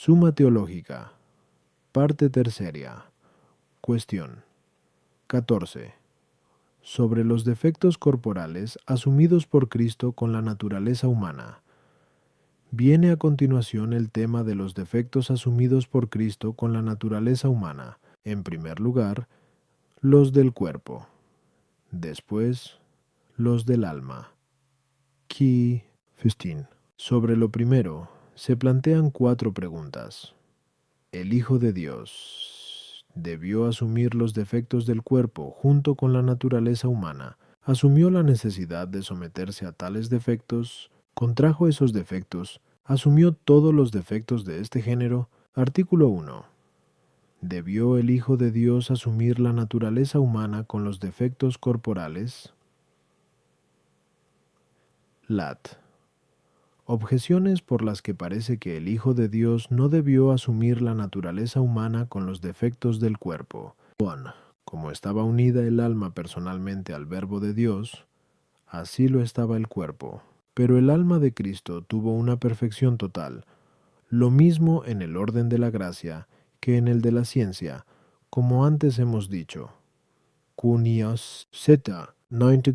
Suma teológica. Parte tercera. Cuestión 14. Sobre los defectos corporales asumidos por Cristo con la naturaleza humana. Viene a continuación el tema de los defectos asumidos por Cristo con la naturaleza humana. En primer lugar, los del cuerpo. Después, los del alma. Key 15. Sobre lo primero, se plantean 4 preguntas. El Hijo de Dios debió asumir los defectos del cuerpo junto con la naturaleza humana. Asumió la necesidad de someterse a tales defectos, contrajo esos defectos, asumió todos los defectos de este género. Artículo 1. ¿Debió el Hijo de Dios asumir la naturaleza humana con los defectos corporales? Lat. Objeciones por las que parece que el Hijo de Dios no debió asumir la naturaleza humana con los defectos del cuerpo. 1. Como estaba unida el alma personalmente al Verbo de Dios, así lo estaba el cuerpo. Pero el alma de Cristo tuvo una perfección total, lo mismo en el orden de la gracia que en el de la ciencia, como antes hemos dicho. Cunios zeta 90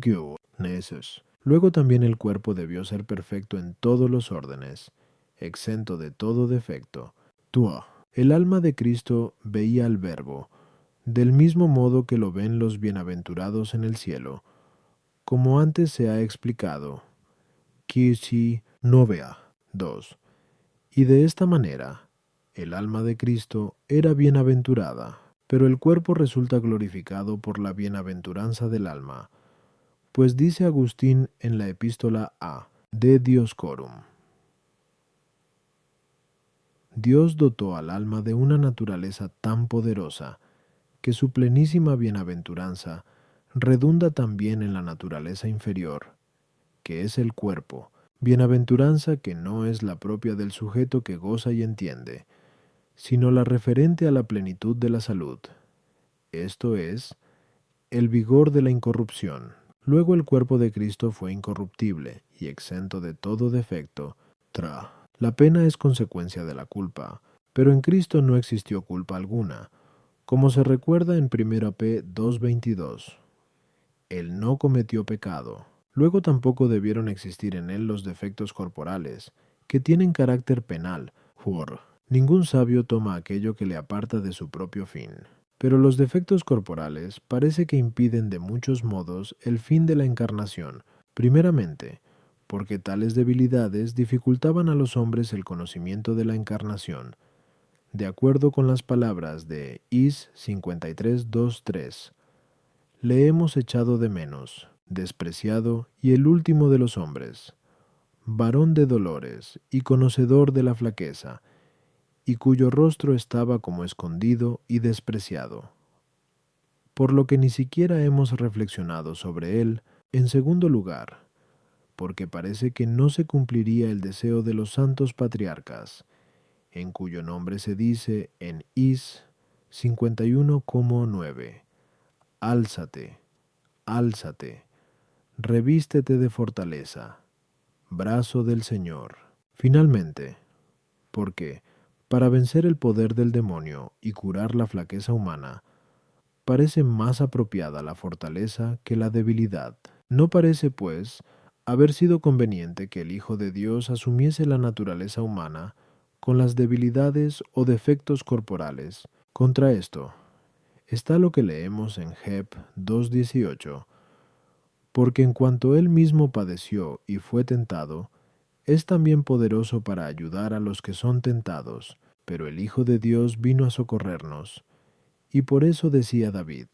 neses. Luego también el cuerpo debió ser perfecto en todos los órdenes, exento de todo defecto. Tua. El alma de Cristo veía al Verbo, del mismo modo que lo ven los bienaventurados en el cielo, como antes se ha explicado. Quisi novea 2. Y de esta manera, el alma de Cristo era bienaventurada, pero el cuerpo resulta glorificado por la bienaventuranza del alma. Pues dice Agustín en la epístola A de Dioscorum: Dios dotó al alma de una naturaleza tan poderosa que su plenísima bienaventuranza redunda también en la naturaleza inferior, que es el cuerpo, bienaventuranza que no es la propia del sujeto que goza y entiende, sino la referente a la plenitud de la salud, esto es, el vigor de la incorrupción. Luego el cuerpo de Cristo fue incorruptible y exento de todo defecto. La pena es consecuencia de la culpa, pero en Cristo no existió culpa alguna, como se recuerda en 1 P 2:22. Él no cometió pecado. Luego tampoco debieron existir en él los defectos corporales, que tienen carácter penal. Ningún sabio toma aquello que le aparta de su propio fin. Pero los defectos corporales parece que impiden de muchos modos el fin de la encarnación. Primeramente, porque tales debilidades dificultaban a los hombres el conocimiento de la encarnación. De acuerdo con las palabras de Is 53:2-3, le hemos echado de menos, despreciado y el último de los hombres, varón de dolores y conocedor de la flaqueza, y cuyo rostro estaba como escondido y despreciado, por lo que ni siquiera hemos reflexionado sobre él. En segundo lugar, porque parece que no se cumpliría el deseo de los santos patriarcas, en cuyo nombre se dice en Is 51:9, Álzate, álzate, revístete de fortaleza, brazo del Señor. Finalmente, porque, para vencer el poder del demonio y curar la flaqueza humana, parece más apropiada la fortaleza que la debilidad. No parece, pues, haber sido conveniente que el Hijo de Dios asumiese la naturaleza humana con las debilidades o defectos corporales. Contra esto está lo que leemos en Heb 2:18, porque en cuanto él mismo padeció y fue tentado, es también poderoso para ayudar a los que son tentados, pero el Hijo de Dios vino a socorrernos. Y por eso decía David: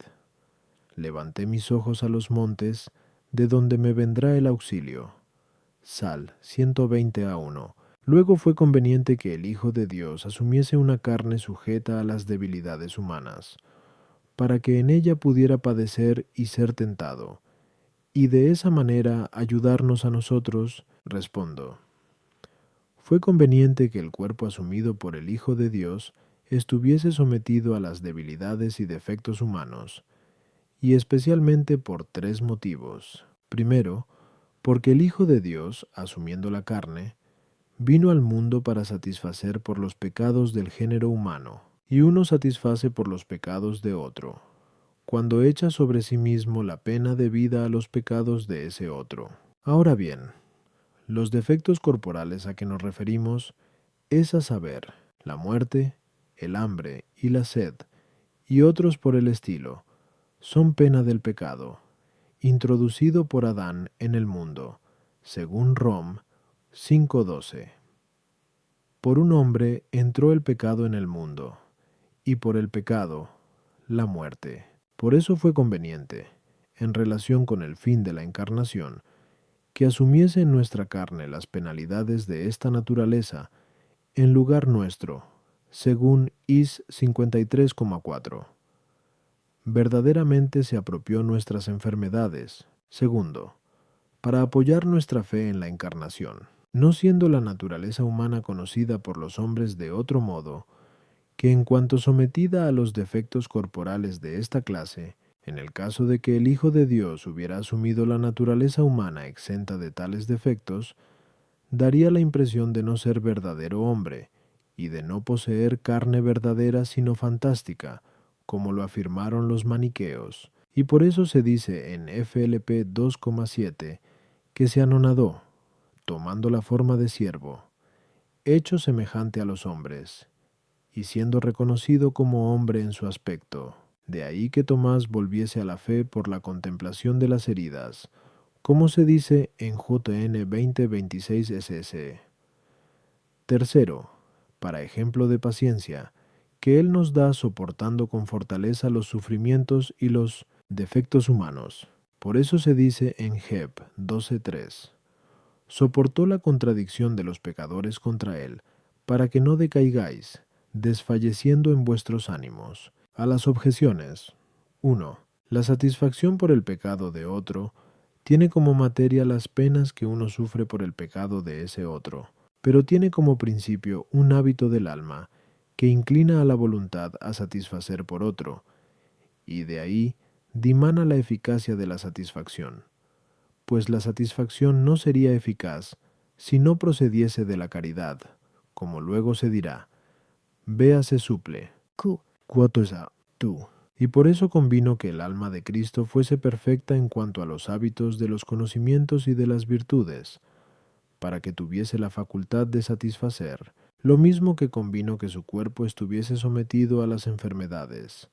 levanté mis ojos a los montes, de donde me vendrá el auxilio. Sal 120:1. Luego fue conveniente que el Hijo de Dios asumiese una carne sujeta a las debilidades humanas, para que en ella pudiera padecer y ser tentado, y de esa manera ayudarnos a nosotros. Respondo: fue conveniente que el cuerpo asumido por el Hijo de Dios estuviese sometido a las debilidades y defectos humanos, y especialmente por 3 motivos. Primero, porque el Hijo de Dios, asumiendo la carne, vino al mundo para satisfacer por los pecados del género humano, y uno satisface por los pecados de otro, cuando echa sobre sí mismo la pena debida a los pecados de ese otro. Ahora bien, los defectos corporales a que nos referimos es a saber, la muerte, el hambre y la sed, y otros por el estilo, son pena del pecado, introducido por Adán en el mundo, según Rom 5:12. Por un hombre entró el pecado en el mundo, y por el pecado, la muerte. Por eso fue conveniente, en relación con el fin de la encarnación, que asumiese en nuestra carne las penalidades de esta naturaleza, en lugar nuestro, según Is 53,4. Verdaderamente se apropió nuestras enfermedades. Segundo, para apoyar nuestra fe en la encarnación, no siendo la naturaleza humana conocida por los hombres de otro modo, que en cuanto sometida a los defectos corporales de esta clase, en el caso de que el Hijo de Dios hubiera asumido la naturaleza humana exenta de tales defectos, daría la impresión de no ser verdadero hombre, y de no poseer carne verdadera sino fantástica, como lo afirmaron los maniqueos, y por eso se dice en FLP 2,7 que se anonadó, tomando la forma de siervo, hecho semejante a los hombres, y siendo reconocido como hombre en su aspecto. De ahí que Tomás volviese a la fe por la contemplación de las heridas, como se dice en JN 2026 SS. Tercero, para ejemplo de paciencia, que Él nos da soportando con fortaleza los sufrimientos y los defectos humanos. Por eso se dice en Heb 12:3, soportó la contradicción de los pecadores contra Él, para que no decaigáis, desfalleciendo en vuestros ánimos. A las objeciones. 1. La satisfacción por el pecado de otro tiene como materia las penas que uno sufre por el pecado de ese otro, pero tiene como principio un hábito del alma que inclina a la voluntad a satisfacer por otro, y de ahí dimana la eficacia de la satisfacción, pues la satisfacción no sería eficaz si no procediese de la caridad, como luego se dirá, véase suple, quotosa, tú. Y por eso convino que el alma de Cristo fuese perfecta en cuanto a los hábitos de los conocimientos y de las virtudes, para que tuviese la facultad de satisfacer, lo mismo que convino que su cuerpo estuviese sometido a las enfermedades,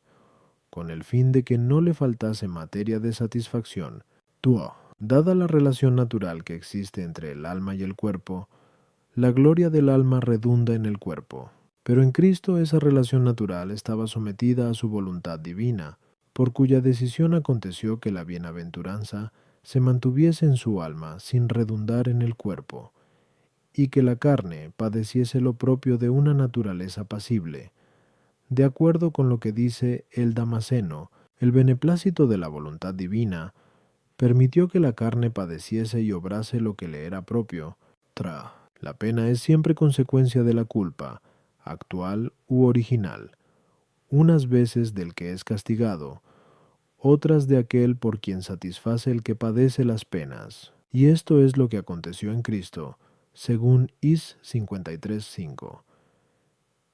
con el fin de que no le faltase materia de satisfacción. Tuo. Dada la relación natural que existe entre el alma y el cuerpo, la gloria del alma redunda en el cuerpo. Pero en Cristo esa relación natural estaba sometida a su voluntad divina, por cuya decisión aconteció que la bienaventuranza se mantuviese en su alma sin redundar en el cuerpo, y que la carne padeciese lo propio de una naturaleza pasible. De acuerdo con lo que dice el Damasceno, el beneplácito de la voluntad divina permitió que la carne padeciese y obrase lo que le era propio. La pena es siempre consecuencia de la culpa, actual u original, unas veces del que es castigado, otras de aquel por quien satisface el que padece las penas. Y esto es lo que aconteció en Cristo, según Is 53:5.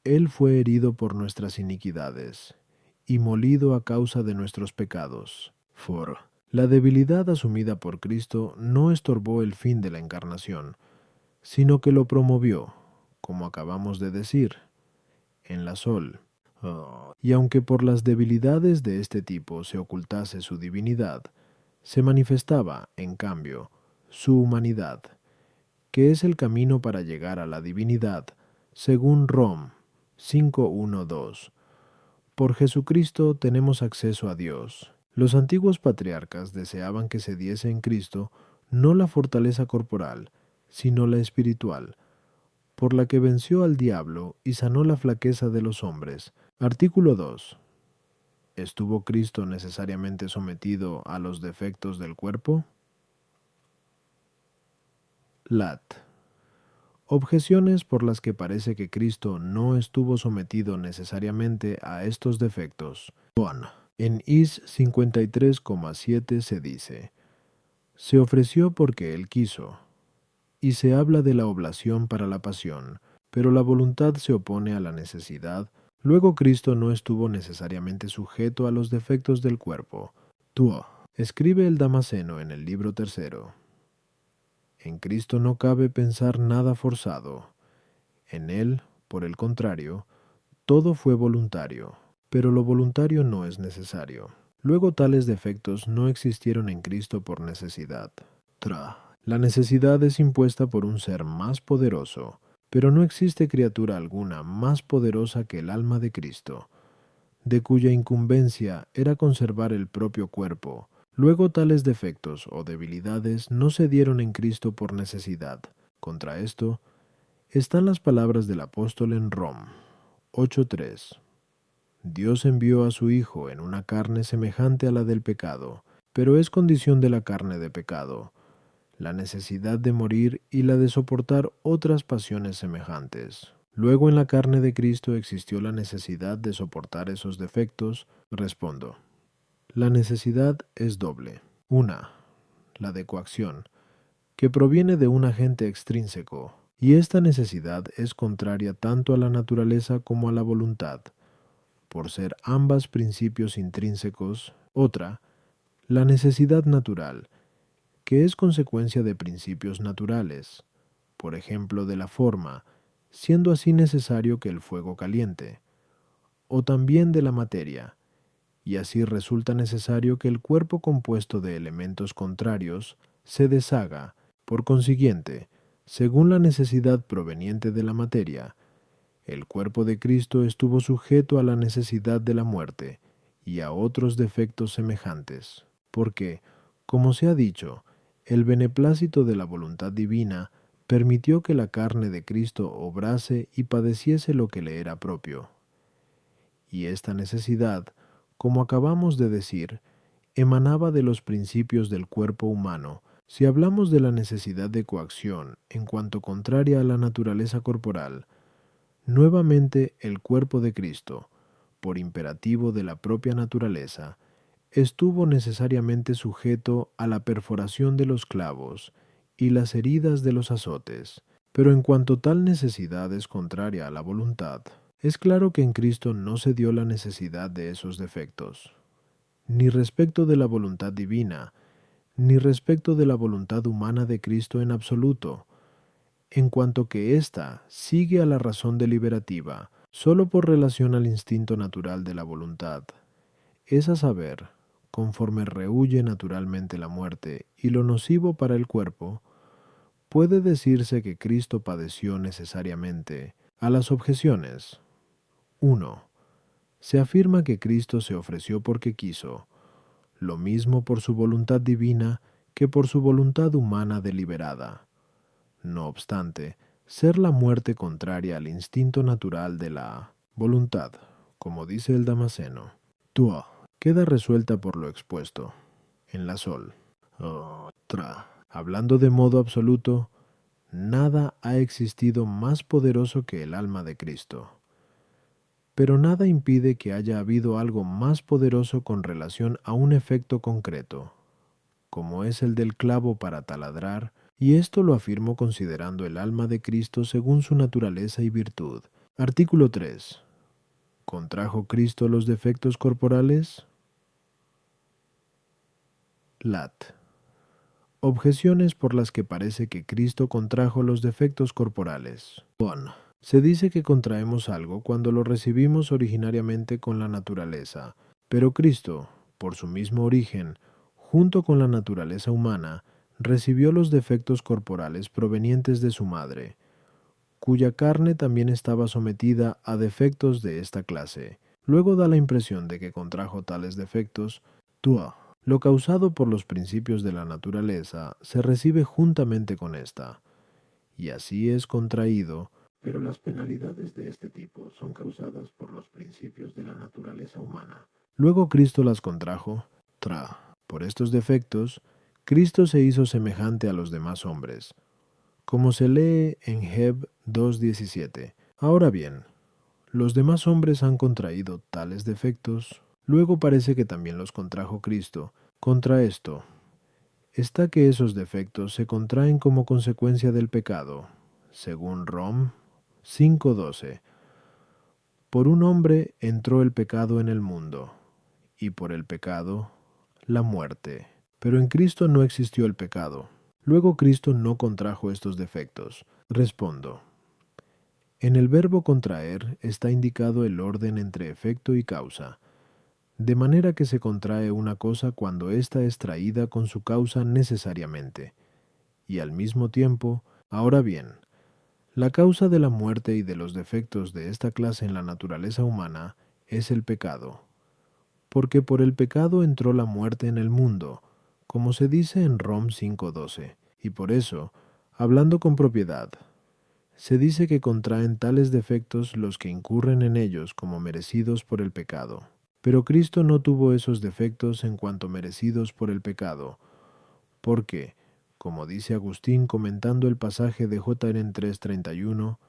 Él fue herido por nuestras iniquidades, y molido a causa de nuestros pecados. La debilidad asumida por Cristo no estorbó el fin de la encarnación, sino que lo promovió, como acabamos de decir, en la sol. Y aunque por las debilidades de este tipo se ocultase su divinidad, se manifestaba, en cambio, su humanidad, que es el camino para llegar a la divinidad, según Rom 5:1-2. Por Jesucristo tenemos acceso a Dios. Los antiguos patriarcas deseaban que se diese en Cristo no la fortaleza corporal, sino la espiritual, por la que venció al diablo y sanó la flaqueza de los hombres. Artículo 2. ¿Estuvo Cristo necesariamente sometido a los defectos del cuerpo? Lat. Objeciones por las que parece que Cristo no estuvo sometido necesariamente a estos defectos. En Is 53,7 se dice, se ofreció porque Él quiso, y se habla de la oblación para la pasión, pero la voluntad se opone a la necesidad. Luego Cristo no estuvo necesariamente sujeto a los defectos del cuerpo. Tuo. Escribe el Damasceno en el libro tercero. En Cristo no cabe pensar nada forzado. En Él, por el contrario, todo fue voluntario, pero lo voluntario no es necesario. Luego tales defectos no existieron en Cristo por necesidad. La necesidad es impuesta por un ser más poderoso, pero no existe criatura alguna más poderosa que el alma de Cristo, de cuya incumbencia era conservar el propio cuerpo. Luego tales defectos o debilidades no se dieron en Cristo por necesidad. Contra esto están las palabras del apóstol en Rom 8:3. Dios envió a su Hijo en una carne semejante a la del pecado, pero es condición de la carne de pecado, la necesidad de morir y la de soportar otras pasiones semejantes. Luego en la carne de Cristo existió la necesidad de soportar esos defectos. Respondo. La necesidad es doble. Una, la de coacción, que proviene de un agente extrínseco, y esta necesidad es contraria tanto a la naturaleza como a la voluntad, por ser ambas principios intrínsecos. Otra, la necesidad natural, que es consecuencia de principios naturales, por ejemplo de la forma, siendo así necesario que el fuego caliente, o también de la materia, y así resulta necesario que el cuerpo compuesto de elementos contrarios se deshaga. Por consiguiente, según la necesidad proveniente de la materia, el cuerpo de Cristo estuvo sujeto a la necesidad de la muerte y a otros defectos semejantes, porque, como se ha dicho, el beneplácito de la voluntad divina permitió que la carne de Cristo obrase y padeciese lo que le era propio. Y esta necesidad, como acabamos de decir, emanaba de los principios del cuerpo humano. Si hablamos de la necesidad de coacción en cuanto contraria a la naturaleza corporal, nuevamente el cuerpo de Cristo, por imperativo de la propia naturaleza, estuvo necesariamente sujeto a la perforación de los clavos y las heridas de los azotes. Pero en cuanto tal necesidad es contraria a la voluntad, es claro que en Cristo no se dio la necesidad de esos defectos, ni respecto de la voluntad divina, ni respecto de la voluntad humana de Cristo en absoluto, en cuanto que ésta sigue a la razón deliberativa, sólo por relación al instinto natural de la voluntad, es a saber, conforme rehúye naturalmente la muerte y lo nocivo para el cuerpo, puede decirse que Cristo padeció necesariamente. A las objeciones. 1. Se afirma que Cristo se ofreció porque quiso, lo mismo por su voluntad divina que por su voluntad humana deliberada. No obstante, ser la muerte contraria al instinto natural de la voluntad, como dice el Damasceno. Tuo queda resuelta por lo expuesto. En la Sol. Hablando de modo absoluto, nada ha existido más poderoso que el alma de Cristo. Pero nada impide que haya habido algo más poderoso con relación a un efecto concreto, como es el del clavo para taladrar, y esto lo afirmo considerando el alma de Cristo según su naturaleza y virtud. Artículo 3. ¿Contrajo Cristo los defectos corporales? Lat. Objeciones por las que parece que Cristo contrajo los defectos corporales. 1. Se dice que contraemos algo cuando lo recibimos originariamente con la naturaleza, pero Cristo, por su mismo origen, junto con la naturaleza humana, recibió los defectos corporales provenientes de su madre, cuya carne también estaba sometida a defectos de esta clase. Luego da la impresión de que contrajo tales defectos. Tua. Lo causado por los principios de la naturaleza se recibe juntamente con ésta, y así es contraído. Pero las penalidades de este tipo son causadas por los principios de la naturaleza humana. Luego Cristo las contrajo. Por estos defectos, Cristo se hizo semejante a los demás hombres, como se lee en Heb 2:17. Ahora bien, los demás hombres han contraído tales defectos. Luego parece que también los contrajo Cristo. Contra esto, está que esos defectos se contraen como consecuencia del pecado, según Rom 5:12. Por un hombre entró el pecado en el mundo, y por el pecado la muerte. Pero en Cristo no existió el pecado. Luego Cristo no contrajo estos defectos. Respondo. En el verbo contraer está indicado el orden entre efecto y causa, de manera que se contrae una cosa cuando ésta es traída con su causa necesariamente, y al mismo tiempo, ahora bien, la causa de la muerte y de los defectos de esta clase en la naturaleza humana es el pecado, porque por el pecado entró la muerte en el mundo, como se dice en Rom 5:12, y por eso, hablando con propiedad, se dice que contraen tales defectos los que incurren en ellos como merecidos por el pecado. Pero Cristo no tuvo esos defectos en cuanto merecidos por el pecado, porque, como dice Agustín comentando el pasaje de J. 3:31,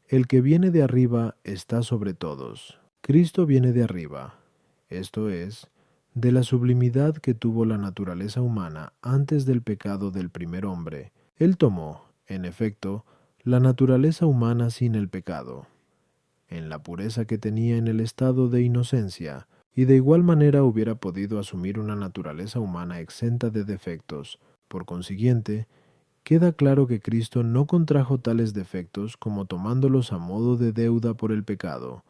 el que viene de arriba está sobre todos. Cristo viene de arriba, esto es, de la sublimidad que tuvo la naturaleza humana antes del pecado del primer hombre. Él tomó, en efecto, la naturaleza humana sin el pecado, en la pureza que tenía en el estado de inocencia, y de igual manera hubiera podido asumir una naturaleza humana exenta de defectos. Por consiguiente, queda claro que Cristo no contrajo tales defectos como tomándolos a modo de deuda por el pecado,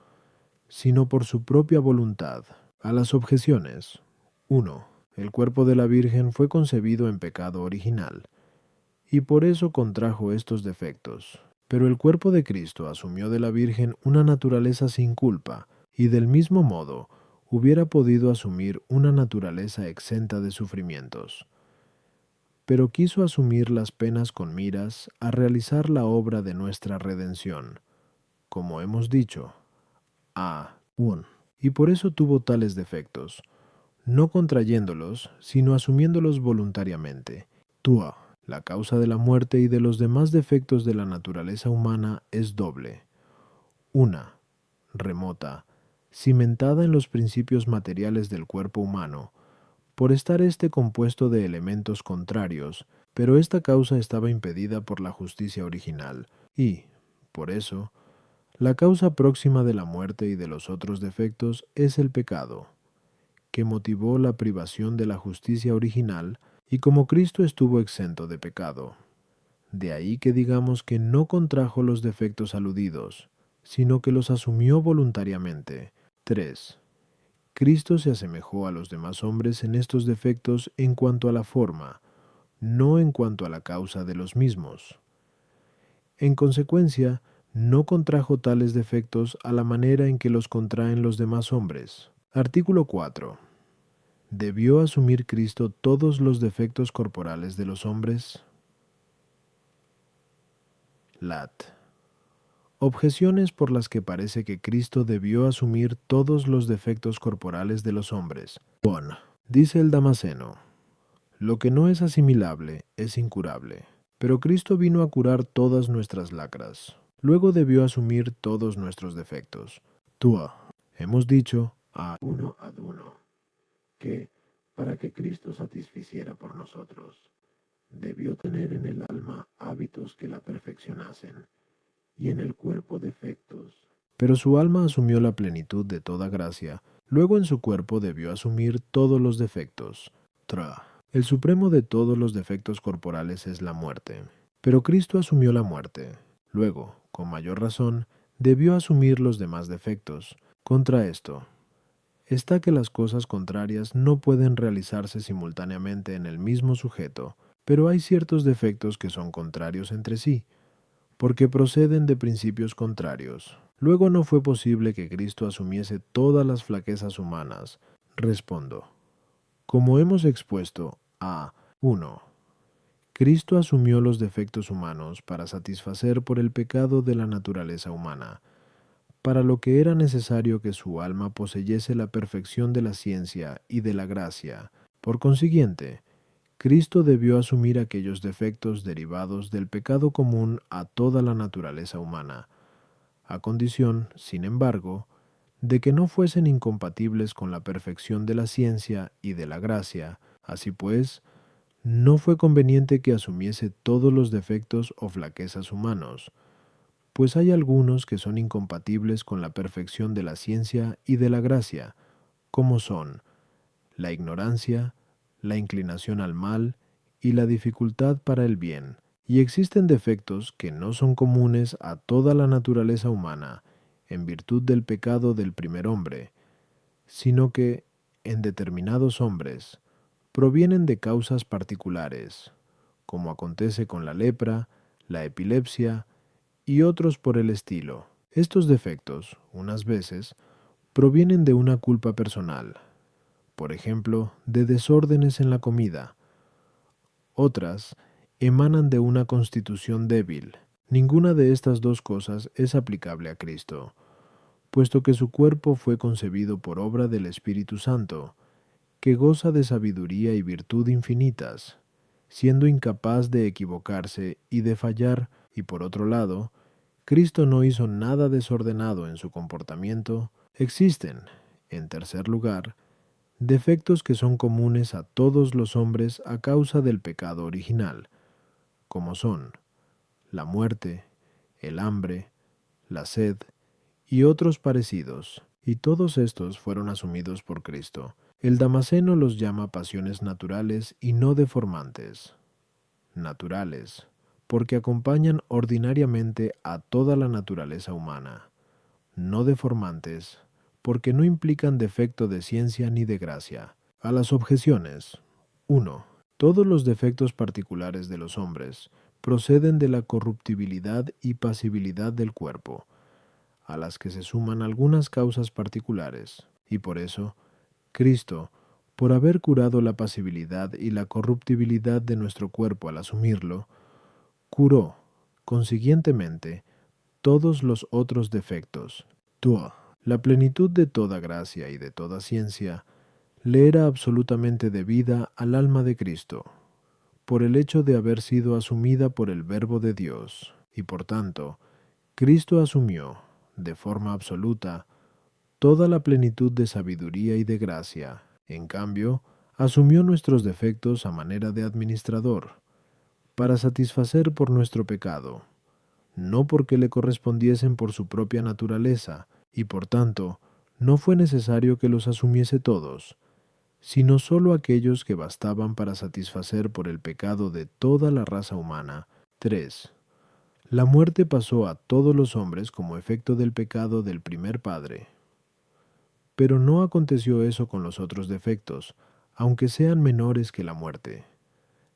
sino por su propia voluntad. A las objeciones. 1. El cuerpo de la Virgen fue concebido en pecado original, y por eso contrajo estos defectos. Pero el cuerpo de Cristo asumió de la Virgen una naturaleza sin culpa, y del mismo modo hubiera podido asumir una naturaleza exenta de sufrimientos. Pero quiso asumir las penas con miras a realizar la obra de nuestra redención, como hemos dicho. A. 1. Y por eso tuvo tales defectos, no contrayéndolos, sino asumiéndolos voluntariamente. Tua. La causa de la muerte y de los demás defectos de la naturaleza humana es doble. Una, remota, cimentada en los principios materiales del cuerpo humano, por estar éste compuesto de elementos contrarios, pero esta causa estaba impedida por la justicia original, y, por eso, la causa próxima de la muerte y de los otros defectos es el pecado, que motivó la privación de la justicia original, y como Cristo estuvo exento de pecado. De ahí que digamos que no contrajo los defectos aludidos, sino que los asumió voluntariamente. 3. Cristo se asemejó a los demás hombres en estos defectos en cuanto a la forma, no en cuanto a la causa de los mismos. En consecuencia, no contrajo tales defectos a la manera en que los contraen los demás hombres. Artículo 4. ¿Debió asumir Cristo todos los defectos corporales de los hombres? Lat. Objeciones por las que parece que Cristo debió asumir todos los defectos corporales de los hombres. 1. Dice el Damasceno, lo que no es asimilable es incurable, pero Cristo vino a curar todas nuestras lacras. Luego debió asumir todos nuestros defectos. Tua. Hemos dicho a 1 ad 1, que, para que Cristo satisficiera por nosotros, debió tener en el alma hábitos que la perfeccionasen, y en el cuerpo defectos. Pero su alma asumió la plenitud de toda gracia, luego en su cuerpo debió asumir todos los defectos. Tra. El supremo de todos los defectos corporales es la muerte. Pero Cristo asumió la muerte. Luego, con mayor razón, debió asumir los demás defectos. Contra esto, está que las cosas contrarias no pueden realizarse simultáneamente en el mismo sujeto, pero hay ciertos defectos que son contrarios entre sí, porque proceden de principios contrarios. Luego no fue posible que Cristo asumiese todas las flaquezas humanas. Respondo. Como hemos expuesto, a 1. Cristo asumió los defectos humanos para satisfacer por el pecado de la naturaleza humana, para lo que era necesario que su alma poseyese la perfección de la ciencia y de la gracia. Por consiguiente, Cristo debió asumir aquellos defectos derivados del pecado común a toda la naturaleza humana, a condición, sin embargo, de que no fuesen incompatibles con la perfección de la ciencia y de la gracia. Así pues, no fue conveniente que asumiese todos los defectos o flaquezas humanos, pues hay algunos que son incompatibles con la perfección de la ciencia y de la gracia, como son la ignorancia, la inclinación al mal y la dificultad para el bien. Y existen defectos que no son comunes a toda la naturaleza humana, en virtud del pecado del primer hombre, sino que, en determinados hombres, provienen de causas particulares, como acontece con la lepra, la epilepsia y otros por el estilo. Estos defectos, unas veces, provienen de una culpa personal, por ejemplo, de desórdenes en la comida. Otras emanan de una constitución débil. Ninguna de estas dos cosas es aplicable a Cristo, puesto que su cuerpo fue concebido por obra del Espíritu Santo, que goza de sabiduría y virtud infinitas, siendo incapaz de equivocarse y de fallar, y por otro lado, Cristo no hizo nada desordenado en su comportamiento. Existen, en tercer lugar, defectos que son comunes a todos los hombres a causa del pecado original, como son la muerte, el hambre, la sed y otros parecidos, y todos estos fueron asumidos por Cristo. El Damasceno los llama pasiones naturales y no deformantes. Naturales, porque acompañan ordinariamente a toda la naturaleza humana. No deformantes, porque no implican defecto de ciencia ni de gracia. A las objeciones. 1. Todos los defectos particulares de los hombres proceden de la corruptibilidad y pasibilidad del cuerpo, a las que se suman algunas causas particulares, y por eso, Cristo, por haber curado la pasibilidad y la corruptibilidad de nuestro cuerpo al asumirlo, curó, consiguientemente, todos los otros defectos. 2. La plenitud de toda gracia y de toda ciencia le era absolutamente debida al alma de Cristo, por el hecho de haber sido asumida por el Verbo de Dios, y por tanto, Cristo asumió, de forma absoluta, toda la plenitud de sabiduría y de gracia. En cambio, asumió nuestros defectos a manera de administrador, para satisfacer por nuestro pecado, no porque le correspondiesen por su propia naturaleza, y por tanto, no fue necesario que los asumiese todos, sino sólo aquellos que bastaban para satisfacer por el pecado de toda la raza humana. 3. La muerte pasó a todos los hombres como efecto del pecado del primer padre. Pero no aconteció eso con los otros defectos, aunque sean menores que la muerte.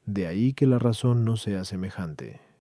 De ahí que la razón no sea semejante.